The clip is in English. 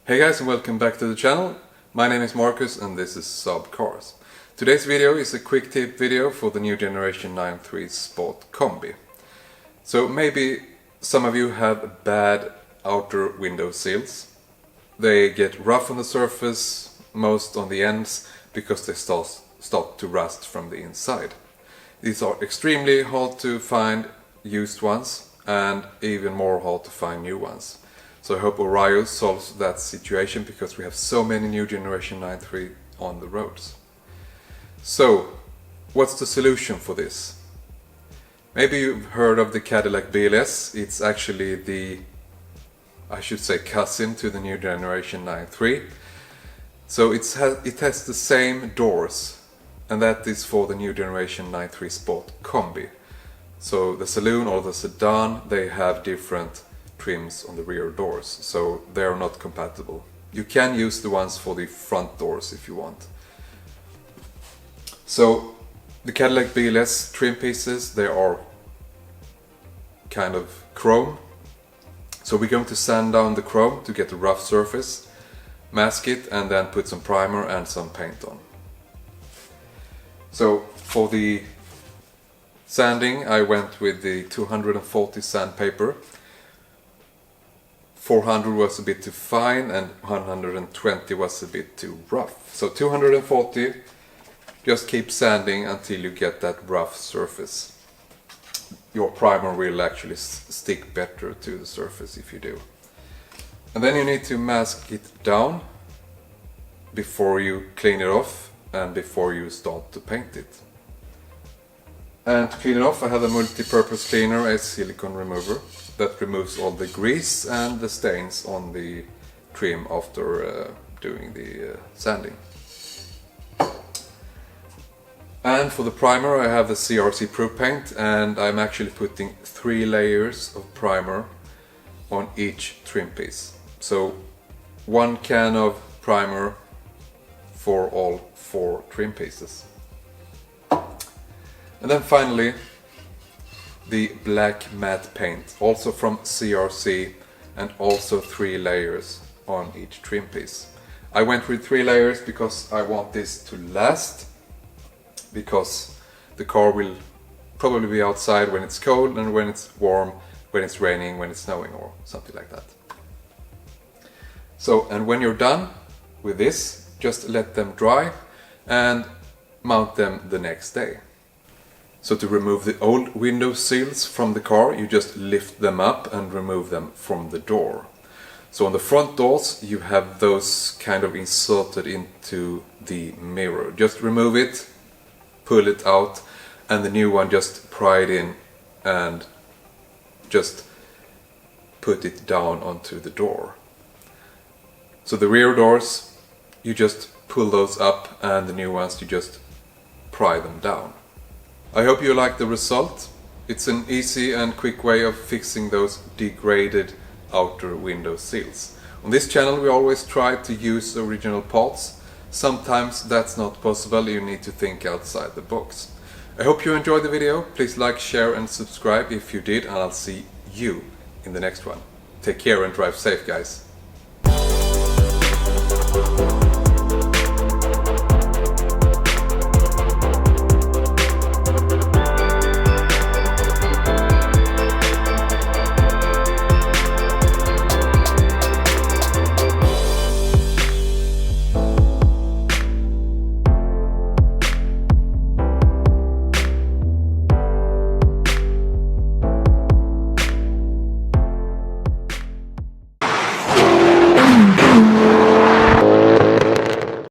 Hey guys, and welcome back to the channel. My name is Marcus and this is Saab Cars. Today's video is a quick tip video for the new generation 9-3 SportCombi. So maybe some of you have bad outer window sills. They get rough on the surface, most on the ends, because they start to rust from the inside. These are extremely hard to find used ones and even more hard to find new ones. So I hope Orio solves that situation because we have so many new generation 9-3 on the roads. So, what's the solution for this? Maybe you've heard of the Cadillac BLS. It's actually the, I should say, cousin to the new generation 9-3. So it has the same doors, and that is for the new generation 9-3 SportCombi. So the saloon or the sedan, they have different trims on the rear doors, so they are not compatible. You can use the ones for the front doors if you want. So the Cadillac BLS trim pieces, they are kind of chrome. So we're going to sand down the chrome to get a rough surface, mask it, and then put some primer and some paint on. So for the sanding I went with the 240 sandpaper. 400 was a bit too fine and 120 was a bit too rough. So 240, just keep sanding until you get that rough surface. Your primer will actually stick better to the surface if you do. And then you need to mask it down before you clean it off and before you start to paint it. And to clean it off I have a multi-purpose cleaner, a silicone remover, that removes all the grease and the stains on the trim after doing the sanding. And for the primer I have the CRC Pro paint, and I'm actually putting 3 layers of primer on each trim piece. So 1 can of primer for all 4 trim pieces. And then finally the black matte paint, also from CRC, and also 3 layers on each trim piece. I went with 3 layers because I want this to last, because the car will probably be outside when it's cold and when it's warm, when it's raining, when it's snowing or something like that. So, and when you're done with this, just let them dry and mount them the next day. So to remove the old window sills from the car, you just lift them up and remove them from the door. So on the front doors you have those kind of inserted into the mirror. Just remove it, pull it out, and the new one just pry it in and just put it down onto the door. So the rear doors, you just pull those up, and the new ones you just pry them down. I hope you like the result. It's an easy and quick way of fixing those degraded outer window sills. On this channel we always try to use original parts. Sometimes that's not possible, you need to think outside the box. I hope you enjoyed the video. Please like, share and subscribe if you did, and I'll see you in the next one. Take care and drive safe, guys.